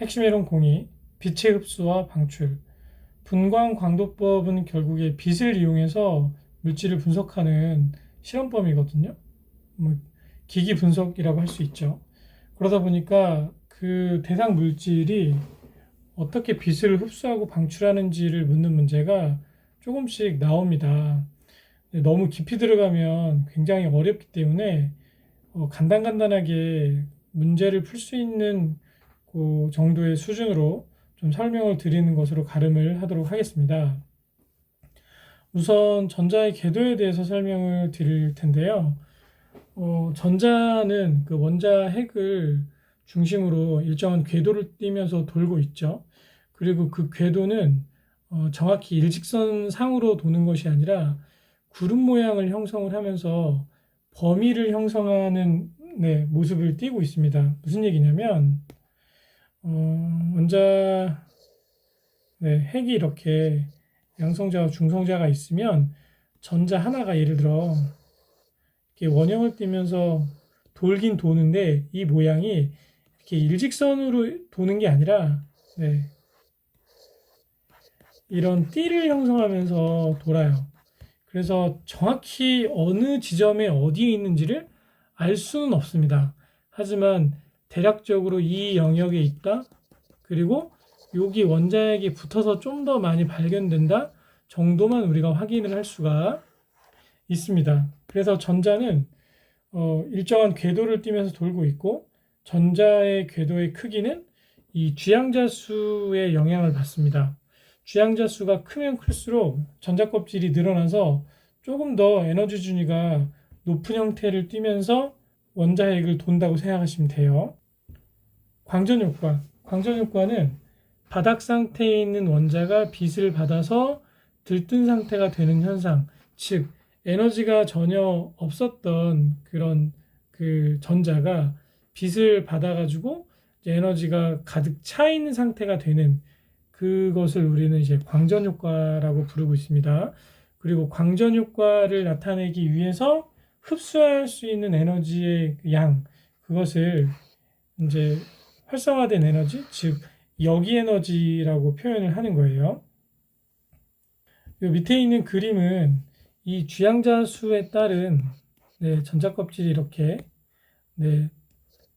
핵심 이론 공이 빛의 흡수와 방출. 분광 광도법은 결국에 빛을 이용해서 물질을 분석하는 실험범위거든요. 뭐 기기 분석이라고 할 수 있죠. 그러다 보니까 그 대상 물질이 어떻게 빛을 흡수하고 방출하는지를 묻는 문제가 조금씩 나옵니다. 너무 깊이 들어가면 굉장히 어렵기 때문에 간단간단하게 문제를 풀 수 있는 그 정도의 수준으로 좀 설명을 드리는 것으로 가름을 하도록 하겠습니다. 우선 전자의 궤도에 대해서 설명을 드릴 텐데요. 전자는 그 원자 핵을 중심으로 일정한 궤도를 띠면서 돌고 있죠. 그리고 그 궤도는 정확히 일직선상으로 도는 것이 아니라 구름 모양을 형성을 하면서 범위를 형성하는 모습을 띠고 있습니다. 무슨 얘기냐면 원자 핵이 이렇게 양성자와 중성자가 있으면 전자 하나가 예를 들어 이렇게 원형을 띠면서 돌긴 도는데 이 모양이 이렇게 일직선으로 도는 게 아니라 이런 띠를 형성하면서 돌아요. 그래서 정확히 어느 지점에 어디에 있는지를 알 수는 없습니다. 하지만 대략적으로 이 영역에 있다. 그리고 여기 원자핵이 붙어서 좀 더 많이 발견된다 정도만 우리가 확인을 할 수가 있습니다. 그래서 전자는 일정한 궤도를 띠면서 돌고 있고 전자의 궤도의 크기는 이 주양자 수의 영향을 받습니다. 주양자 수가 크면 클수록 전자 껍질이 늘어나서 조금 더 에너지 준위가 높은 형태를 띠면서 원자핵을 돈다고 생각하시면 돼요. 광전 효과. 광전 효과는 바닥 상태에 있는 원자가 빛을 받아서 들뜬 상태가 되는 현상, 즉 에너지가 전혀 없었던 그런 그 전자가 빛을 받아가지고 에너지가 가득 차 있는 상태가 되는 그것을 우리는 이제 광전 효과라고 부르고 있습니다. 그리고 광전 효과를 나타내기 위해서 흡수할 수 있는 에너지의 양, 그것을 이제 활성화된 에너지, 즉 역이 에너지라고 표현을 하는 거예요. 이 밑에 있는 그림은 이 주양자 수에 따른 전자 껍질이 이렇게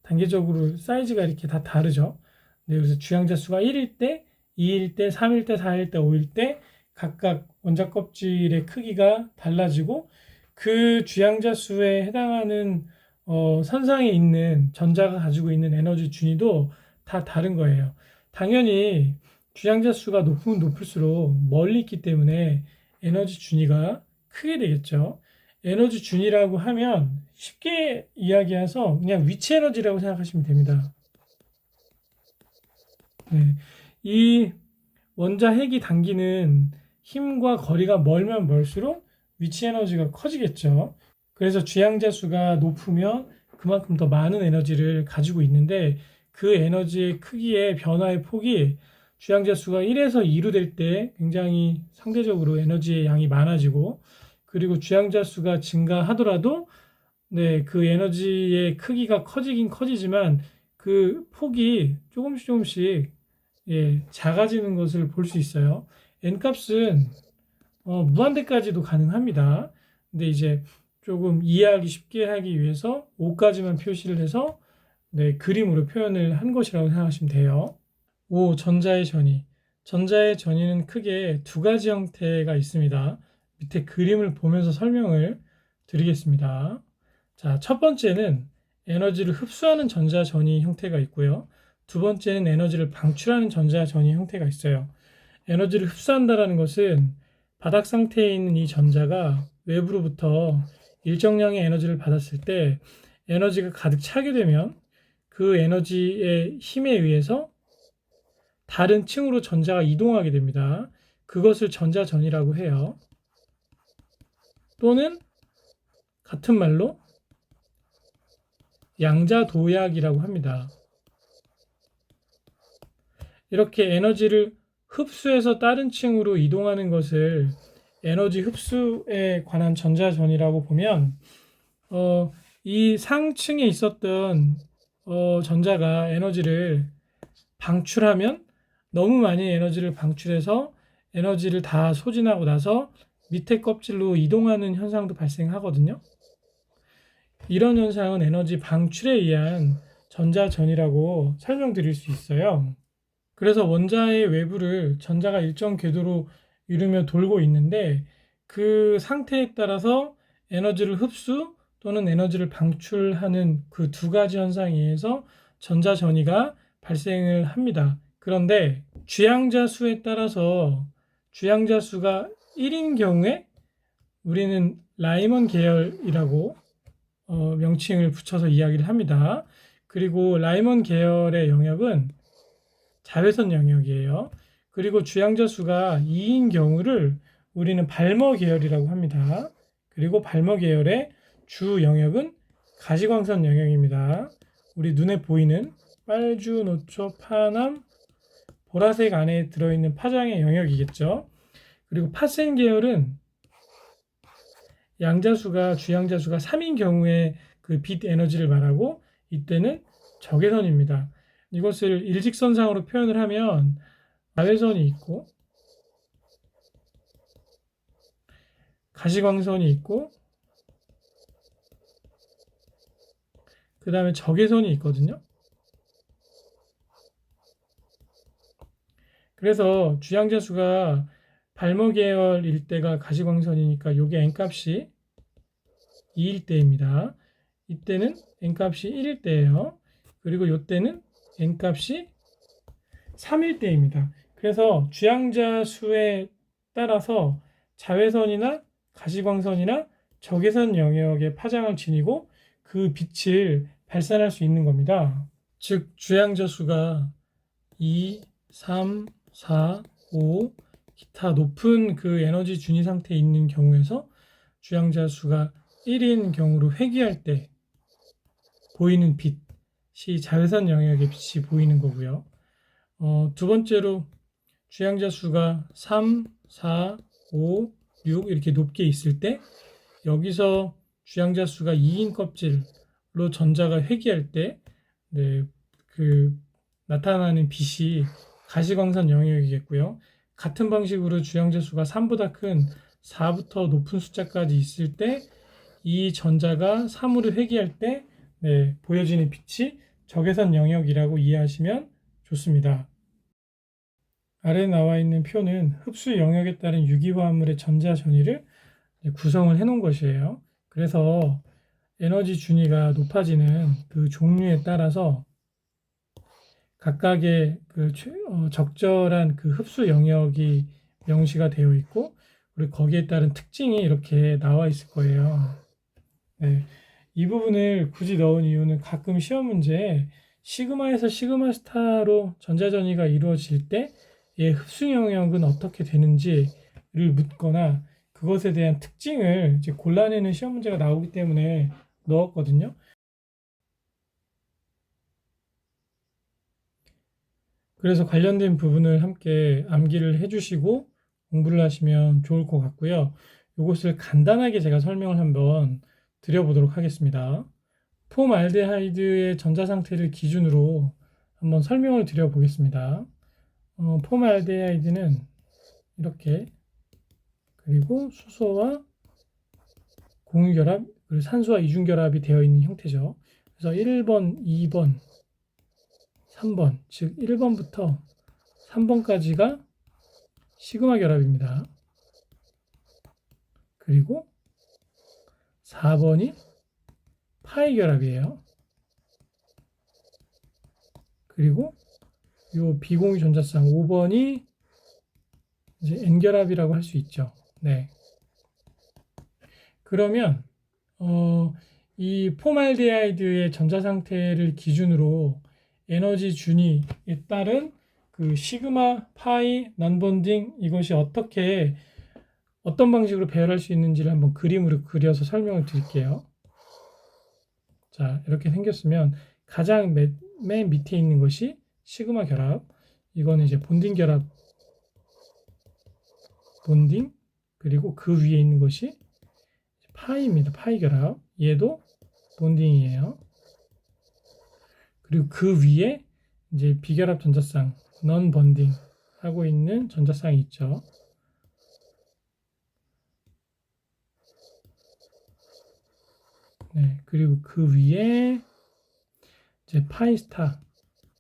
단계적으로 사이즈가 이렇게 다 다르죠. 그래서 주양자 수가 1일 때, 2일 때, 3일 때, 4일 때, 5일 때 각각 원자 껍질의 크기가 달라지고 그 주양자 수에 해당하는 선상에 있는 전자가 가지고 있는 에너지 준위도 다 다른 거예요. 당연히 주양자 수가 높으면 높을수록 멀리 있기 때문에 에너지 준위가 크게 되겠죠. 에너지 준위라고 하면 쉽게 이야기해서 그냥 위치 에너지라고 생각하시면 됩니다. 이 원자 핵이 당기는 힘과 거리가 멀면 멀수록 위치 에너지가 커지겠죠. 그래서 주양자 수가 높으면 그만큼 더 많은 에너지를 가지고 있는데 그 에너지의 크기의 변화의 폭이 주양자 수가 1에서 2로 될 때 굉장히 상대적으로 에너지의 양이 많아지고 그리고 주양자 수가 증가하더라도 그 에너지의 크기가 커지긴 커지지만 그 폭이 조금씩 작아지는 것을 볼 수 있어요. n값은 무한대까지도 가능합니다. 근데 이제 조금 이해하기 쉽게 하기 위해서 5까지만 표시를 해서 그림으로 표현을 한 것이라고 생각하시면 돼요. 5. 전자의 전이. 전자의 전이는 크게 두 가지 형태가 있습니다. 밑에 그림을 보면서 설명을 드리겠습니다. 자, 첫 번째는 에너지를 흡수하는 전자 전이 형태가 있고요. 두 번째는 에너지를 방출하는 전자 전이 형태가 있어요. 에너지를 흡수한다는 것은 바닥 상태에 있는 이 전자가 외부로부터 일정량의 에너지를 받았을 때 에너지가 가득 차게 되면 그 에너지의 힘에 의해서 다른 층으로 전자가 이동하게 됩니다. 그것을 전자전이라고 해요. 또는 같은 말로 양자도약이라고 합니다. 이렇게 에너지를 흡수해서 다른 층으로 이동하는 것을 에너지 흡수에 관한 전자전이라고 보면 이 상층에 있었던 전자가 에너지를 방출하면 너무 많이 에너지를 방출해서 에너지를 다 소진하고 나서 밑에 껍질로 이동하는 현상도 발생하거든요. 이런 현상은 에너지 방출에 의한 전자전이라고 설명드릴 수 있어요. 그래서 원자의 외부를 전자가 일정 궤도로 이루며 돌고 있는데 그 상태에 따라서 에너지를 흡수 또는 에너지를 방출하는 그 두 가지 현상에 의해서 전자전이가 발생을 합니다. 그런데 주양자 수에 따라서 주양자 수가 1인 경우에 우리는 라이먼 계열이라고 명칭을 붙여서 이야기를 합니다. 그리고 라이먼 계열의 영역은 자외선 영역이에요. 그리고 주양자 수가 2인 경우를 우리는 발머 계열이라고 합니다. 그리고 발머 계열의 주 영역은 가시광선 영역입니다. 우리 눈에 보이는 빨주, 노초, 파남, 보라색 안에 들어있는 파장의 영역이겠죠. 그리고 파센 계열은 양자수가 주양자수가 3인 경우에 그 빛 에너지를 말하고 이때는 적외선입니다. 이것을 일직선상으로 표현을 하면 자외선이 있고 가시광선이 있고 그 다음에 적외선이 있거든요. 그래서 주양자수가 발머 계열일 때가 가시광선이니까 이게 n값이 2일 때입니다. 이때는 n값이 1일 때예요. 그리고 이때는 n값이 3일 때입니다. 그래서 주양자 수에 따라서 자외선이나 가시광선이나 적외선 영역의 파장을 지니고 그 빛을 발산할 수 있는 겁니다. 즉 주양자 수가 2, 3, 4, 5 기타 높은 그 에너지 준위 상태에 있는 경우에서 주양자 수가 1인 경우로 회귀할 때 보이는 빛이 자외선 영역의 빛이 보이는 거고요. 두 번째로 주양자 수가 3, 4, 5, 6 이렇게 높게 있을 때 여기서 주양자 수가 2인 껍질로 전자가 회귀할 때 그 나타나는 빛이 가시광선 영역이겠고요. 같은 방식으로 주양자 수가 3보다 큰 4부터 높은 숫자까지 있을 때 이 전자가 3으로 회귀할 때 보여지는 빛이 적외선 영역이라고 이해하시면 좋습니다. 아래에 나와 있는 표는 흡수 영역에 따른 유기화합물의 전자 전위를 구성을 해 놓은 것이에요. 그래서 에너지 준위가 높아지는 그 종류에 따라서 각각의 그 적절한 그 흡수 영역이 명시가 되어 있고 그리고 거기에 따른 특징이 이렇게 나와 있을 거예요. 네, 이 부분을 굳이 넣은 이유는 가끔 시험 문제에 시그마에서 시그마 스타로 전자전이가 이루어질 때 흡수 영역은 어떻게 되는지를 묻거나 그것에 대한 특징을 이제 골라내는 시험 문제가 나오기 때문에 넣었거든요. 그래서 관련된 부분을 함께 암기를 해주시고 공부를 하시면 좋을 것 같고요. 이것을 간단하게 제가 설명을 한번 드려보도록 하겠습니다. 폼알데하이드의 전자 상태를 기준으로 한번 설명을 드려보겠습니다. 폼알데하이드는 이렇게 그리고 수소와 공유결합 그리고 산소와 이중결합이 되어 있는 형태죠. 그래서 1번, 2번, 3번 즉 1번부터 3번까지가 시그마 결합입니다. 그리고 4번이 파이 결합이에요. 그리고 이 비공유 전자쌍 5번이 이제 N결합이라고 할 수 있죠. 네. 그러면 이 포말데하이드의 전자 상태를 기준으로 에너지 준위에 따른 그 시그마, 파이, 난본딩 이것이 어떤 방식으로 배열할 수 있는지를 한번 그림으로 그려서 설명을 드릴게요. 자, 이렇게 생겼으면 가장 맨 밑에 있는 것이 시그마 결합. 이거는 이제 본딩 결합, 본딩. 그리고 그 위에 있는 것이 파이입니다. 파이 결합. 얘도 본딩이에요. 그리고 그 위에 이제 비결합 전자쌍, non bonding 하고 있는 전자쌍이 있죠. 네, 그리고 그 위에 이제 파이스타,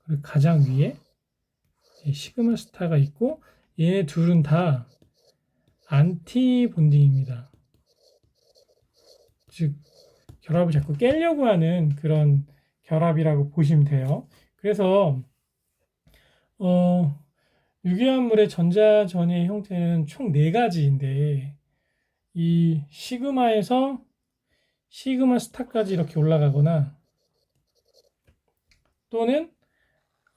그리고 가장 위에 시그마 스타가 있고, 얘네 둘은 다 안티 본딩입니다. 즉 결합을 자꾸 깨려고 하는 그런 결합이라고 보시면 돼요. 그래서 유기화합물의 전자전이의 형태는 총 4가지인데 이 시그마에서 시그마 스타까지 이렇게 올라가거나 또는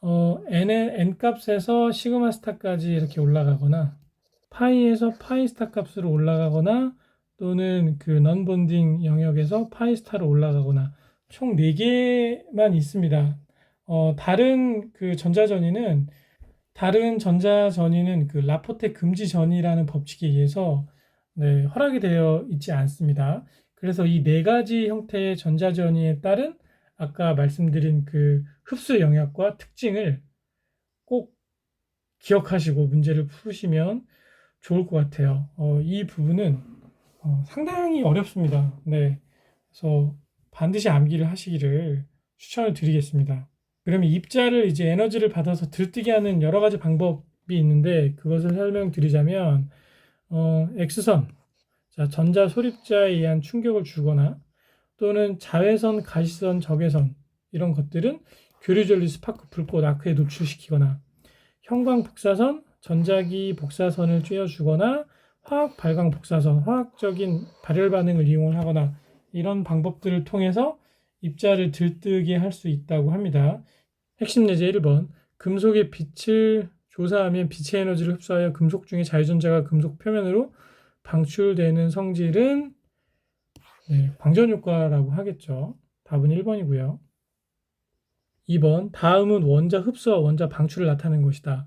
n 값에서 시그마 스타까지 이렇게 올라가거나 파이에서 파이 스타 값으로 올라가거나 또는 그 non-bonding 영역에서 파이 스타로 올라가거나 총 4개만 있습니다. 다른 전자전이는 그 라포테 금지 전이라는 법칙에 의해서 네, 허락이 되어 있지 않습니다. 그래서 이 4가지 형태의 전자전이에 따른 아까 말씀드린 그 흡수 영역과 특징을 꼭 기억하시고 문제를 푸시면 좋을 것 같아요. 이 부분은 상당히 어렵습니다. 네, 그래서 반드시 암기를 하시기를 추천을 드리겠습니다. 그러면 입자를 이제 에너지를 받아서 들뜨게 하는 여러 가지 방법이 있는데 그것을 설명드리자면 X선, 자, 전자 소립자에 의한 충격을 주거나 또는 자외선, 가시선, 적외선 이런 것들은 교류전류 스파크 불꽃 아크에 노출시키거나 형광 복사선, 전자기 복사선을 쬐어주거나 화학 발광 복사선, 화학적인 발열 반응을 이용하거나 이런 방법들을 통해서 입자를 들뜨게 할 수 있다고 합니다. 핵심 예제 1번, 금속의 빛을 조사하면 빛의 에너지를 흡수하여 금속 중에 자유전자가 금속 표면으로 방출되는 성질은 광전 효과라고 하겠죠. 답은 1번이고요. 2번, 다음은 원자 흡수와 원자 방출을 나타내는 것이다.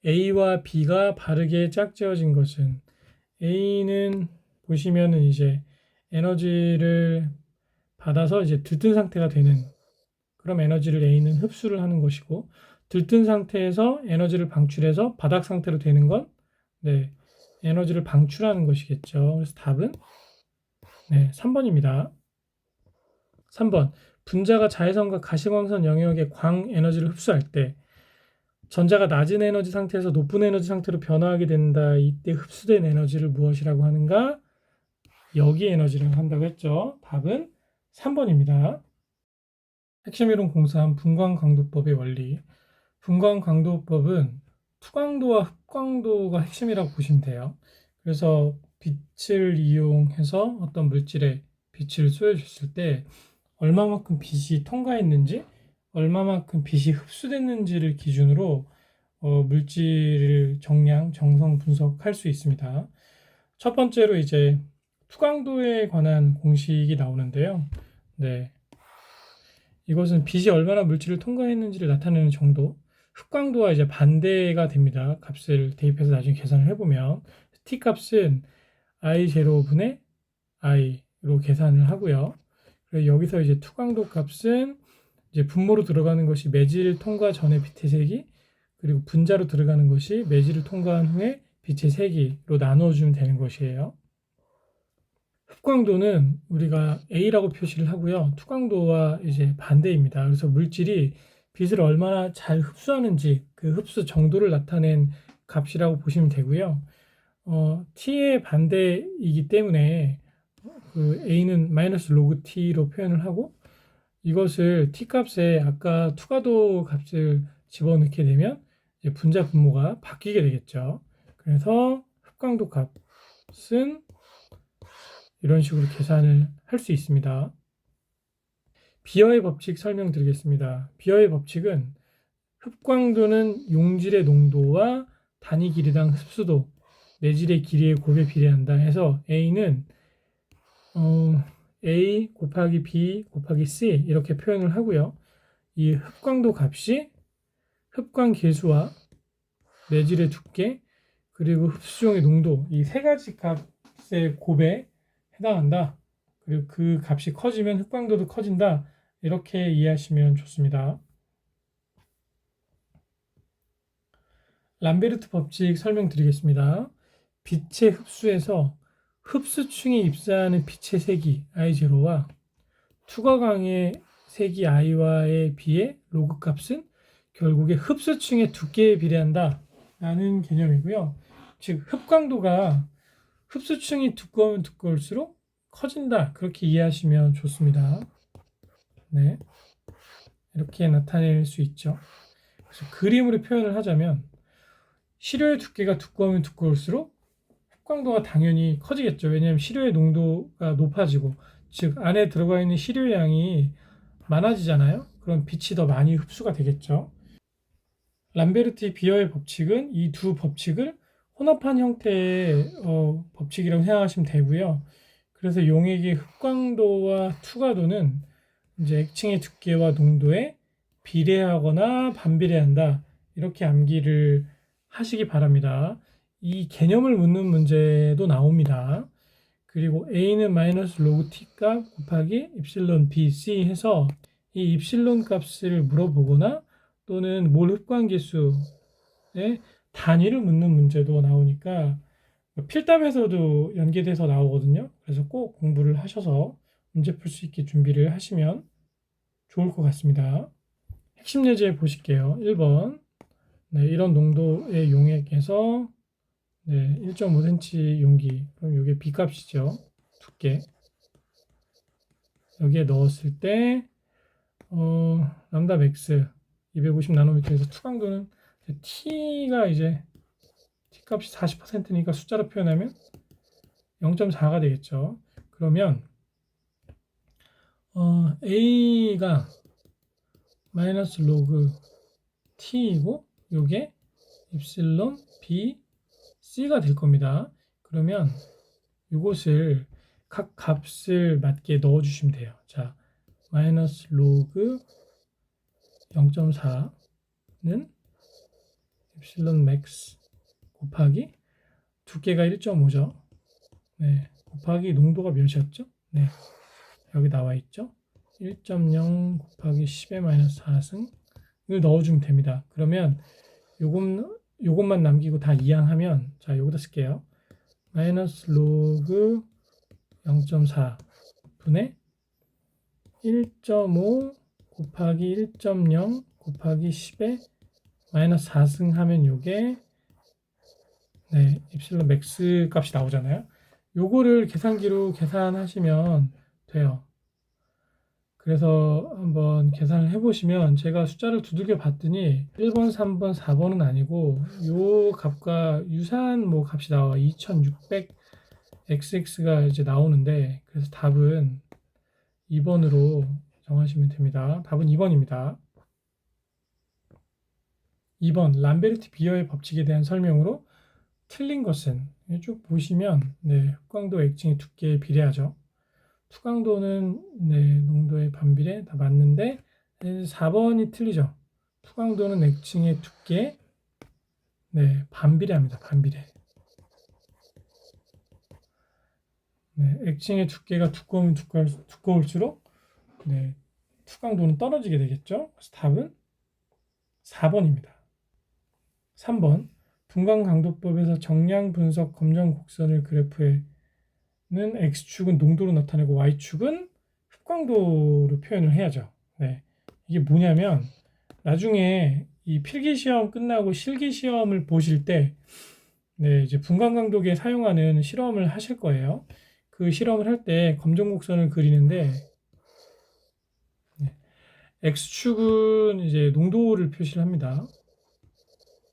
A와 B가 바르게 짝지어진 것은 A는 보시면은 이제 에너지를 받아서 이제 들뜬 상태가 되는, 그럼 에너지를 A는 흡수를 하는 것이고, 들뜬 상태에서 에너지를 방출해서 바닥 상태로 되는 건 에너지를 방출하는 것이겠죠. 그래서 답은 3번입니다. 3번, 분자가 자외선과 가시광선 영역의 광 에너지를 흡수할 때 전자가 낮은 에너지 상태에서 높은 에너지 상태로 변화하게 된다. 이때 흡수된 에너지를 무엇이라고 하는가? 여기 에너지라고 한다고 했죠. 답은 3번입니다. 핵심 이론 공산 분광광도법의 원리. 분광광도법은 투광도와 흡광도가 핵심이라고 보시면 돼요. 그래서 빛을 이용해서 어떤 물질에 빛을 쏘여줬을 때 얼마만큼 빛이 통과했는지, 얼마만큼 빛이 흡수됐는지를 기준으로 물질을 정량, 정성 분석할 수 있습니다. 첫 번째로 이제 투광도에 관한 공식이 나오는데요. 이것은 빛이 얼마나 물질을 통과했는지를 나타내는 정도, 흡광도와 이제 반대가 됩니다. 값을 대입해서 나중에 계산을 해보면 t 값은 I0분의 i로 계산을 하고요. 그리고 여기서 이제 투광도 값은 이제 분모로 들어가는 것이 매질 통과 전의 빛의 세기, 그리고 분자로 들어가는 것이 매질을 통과한 후에 빛의 세기로 나눠주면 되는 것이에요. 흡광도는 우리가 A라고 표시를 하고요. 투광도와 이제 반대입니다. 그래서 물질이 빛을 얼마나 잘 흡수하는지 그 흡수 정도를 나타낸 값이라고 보시면 되고요. T의 반대이기 때문에 그 A는 마이너스 로그 T로 표현을 하고 이것을 T 값에 아까 투과도 값을 집어넣게 되면 이제 분자 분모가 바뀌게 되겠죠. 그래서 흡광도 값은 이런 식으로 계산을 할 수 있습니다. 비어의 법칙 설명드리겠습니다. 비어의 법칙은 흡광도는 용질의 농도와 단위 길이당 흡수도, 내질의 길이의 곱에 비례한다 해서 A는 A 곱하기 B 곱하기 C 이렇게 표현을 하고요. 이 흡광도 값이 흡광 계수와 내질의 두께 그리고 흡수종의 농도, 이 세 가지 값의 곱에 해당한다. 그리고 그 값이 커지면 흡광도도 커진다. 이렇게 이해하시면 좋습니다. 람베르트 법칙 설명드리겠습니다. 빛의 흡수에서 흡수층에 입사하는 빛의 세기 I0와 투과강의 세기 I와에 비해 로그 값은 결국에 흡수층의 두께에 비례한다 라는 개념이고요. 즉 흡광도가 흡수층이 두꺼우면 두꺼울수록 커진다, 그렇게 이해하시면 좋습니다. 네, 이렇게 나타낼 수 있죠. 그래서 그림으로 표현을 하자면 시료의 두께가 두꺼우면 두꺼울수록 흡광도가 당연히 커지겠죠. 왜냐하면 시료의 농도가 높아지고, 즉 안에 들어가 있는 시료 양이 많아지잖아요. 그럼 빛이 더 많이 흡수가 되겠죠. 람베르트 비어의 법칙은 이 두 법칙을 혼합한 형태의 법칙이라고 생각하시면 되고요. 그래서 용액의 흡광도와 투과도는 이제 액층의 두께와 농도에 비례하거나 반비례한다, 이렇게 암기를 하시기 바랍니다. 이 개념을 묻는 문제도 나옵니다. 그리고 A는 마이너스 로그 T 값 곱하기 입실론 BC 해서 이 입실론 값을 물어보거나 또는 몰 흡광계수의 단위를 묻는 문제도 나오니까 필답에서도 연계돼서 나오거든요. 그래서 꼭 공부를 하셔서 문제 풀 수 있게 준비를 하시면 좋을 것 같습니다. 핵심 예제 보실게요. 1번. 네, 이런 농도의 용액에서 1.5cm 용기, 그럼 이게 B값이죠. 두께. 여기에 넣었을 때 람다 맥스 250 나노미터에서 투광도는 T가 이제 T값이 40%니까 숫자로 표현하면 0.4가 되겠죠. 그러면 A가 마이너스 로그 T이고 요게 입실론 B C가 될 겁니다. 그러면 이것을 각 값을 맞게 넣어 주시면 돼요. 자, 마이너스 로그 0.4는 입실론 맥스 곱하기 두께가 1.5죠. 네, 곱하기 농도가 몇이었죠? 네, 여기 나와 있죠. 1.0 곱하기 10의 마이너스 4승 이걸 넣어주면 됩니다. 그러면 요것만 남기고 다 이항하면, 자, 여기다 쓸게요. 마이너스 로그 0.4 분의 1.5 곱하기 1.0 곱하기 10의 마이너스 4승 하면 요게 입실론 맥스 값이 나오잖아요. 요거를 계산기로 계산하시면 돼요. 그래서 한번 계산을 해보시면 제가 숫자를 두들겨 봤더니 1번, 3번, 4번은 아니고 요 값과 유사한 뭐 값이 나와 2600xx가 이제 나오는데, 그래서 답은 2번으로 정하시면 됩니다. 답은 2번입니다. 2번 람베르트 비어의 법칙에 대한 설명으로 틀린 것은, 쭉 보시면 흡광도 액층의 두께에 비례하죠. 투광도는 농도의 반비례 다 맞는데 4번이 틀리죠. 투광도는 액층의 두께 반비례합니다. 반비례. 액층의 두께가 두꺼우면 두꺼울수록 투광도는 떨어지게 되겠죠. 그래서 답은 4번입니다. 3번 분광강도법에서 정량 분석 검정 곡선을 그래프에 X축은 농도로 나타내고 Y축은 흡광도로 표현을 해야죠. 이게 뭐냐면 나중에 이 필기시험 끝나고 실기시험을 보실 때 이제 분광강도계에 사용하는 실험을 하실 거예요. 그 실험을 할 때 검정곡선을 그리는데 X축은 이제 농도를 표시를 합니다.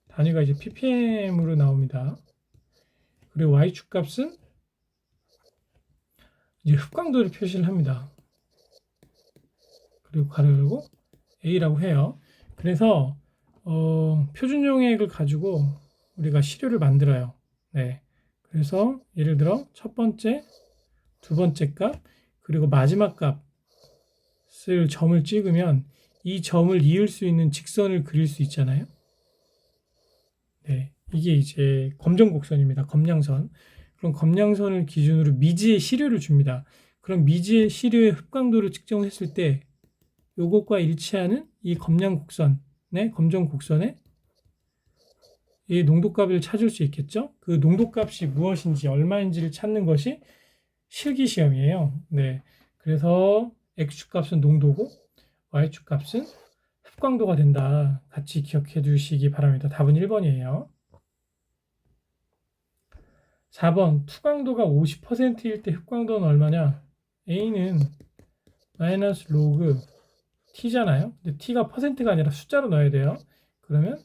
단위가 이제 ppm으로 나옵니다. 그리고 Y축 값은 이제 흡광도를 표시를 합니다. 그리고 가로 열고 A라고 해요. 그래서 표준 용액을 가지고 우리가 시료를 만들어요. 그래서 예를 들어 첫 번째, 두 번째 값, 그리고 마지막 값을 점을 찍으면 이 점을 이을 수 있는 직선을 그릴 수 있잖아요. 이게 이제 검정곡선입니다. 검량선. 그럼 검량선을 기준으로 미지의 시료를 줍니다. 그럼 미지의 시료의 흡광도를 측정했을 때 요것과 일치하는 이 검정곡선의 이 농도값을 찾을 수 있겠죠? 그 농도값이 무엇인지 얼마인지를 찾는 것이 실기시험이에요. 네. 그래서 X축 값은 농도고 Y축 값은 흡광도가 된다. 같이 기억해 두시기 바랍니다. 답은 1번이에요. 4번 투광도가 50%일 때 흡광도는 얼마냐? A는 마이너스 로그 T잖아요. 근데 T가 퍼센트가 아니라 숫자로 넣어야 돼요. 그러면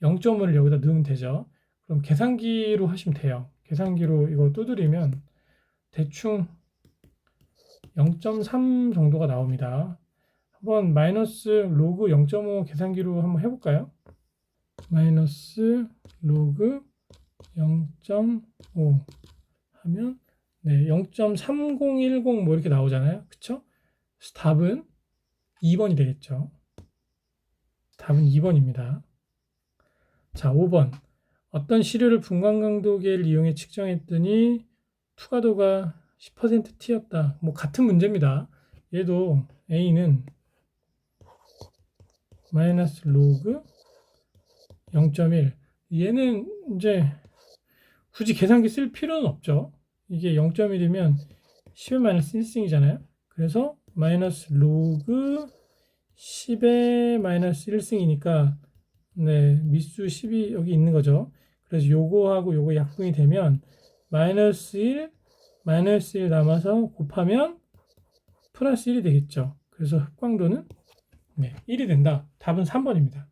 0.5를 여기다 넣으면 되죠. 그럼 계산기로 하시면 돼요. 계산기로 이거 두드리면 대충 0.3 정도가 나옵니다. 한번 마이너스 로그 0.5 계산기로 한번 해볼까요? 마이너스 로그 0.5 하면 네, 0.3010 뭐 이렇게 나오잖아요. 그쵸? 그래서 답은 2번이 되겠죠. 답은 2번입니다. 자, 5번. 어떤 시료를 분광강도계를 이용해 측정했더니 투과도가 10%T였다. 뭐 같은 문제입니다. 얘도 A는 마이너스 로그 0.1. 얘는 이제 굳이 계산기 쓸 필요는 없죠. 이게 0.1이면 10의 마이너스 1승이잖아요. 그래서 마이너스 로그 10의 마이너스 1승이니까 네, 미수 10이 여기 있는 거죠. 그래서 요거하고 요거 약분이 되면 마이너스 1 남아서 곱하면 플러스 1이 되겠죠. 그래서 흡광도는 네, 1이 된다. 답은 3번입니다.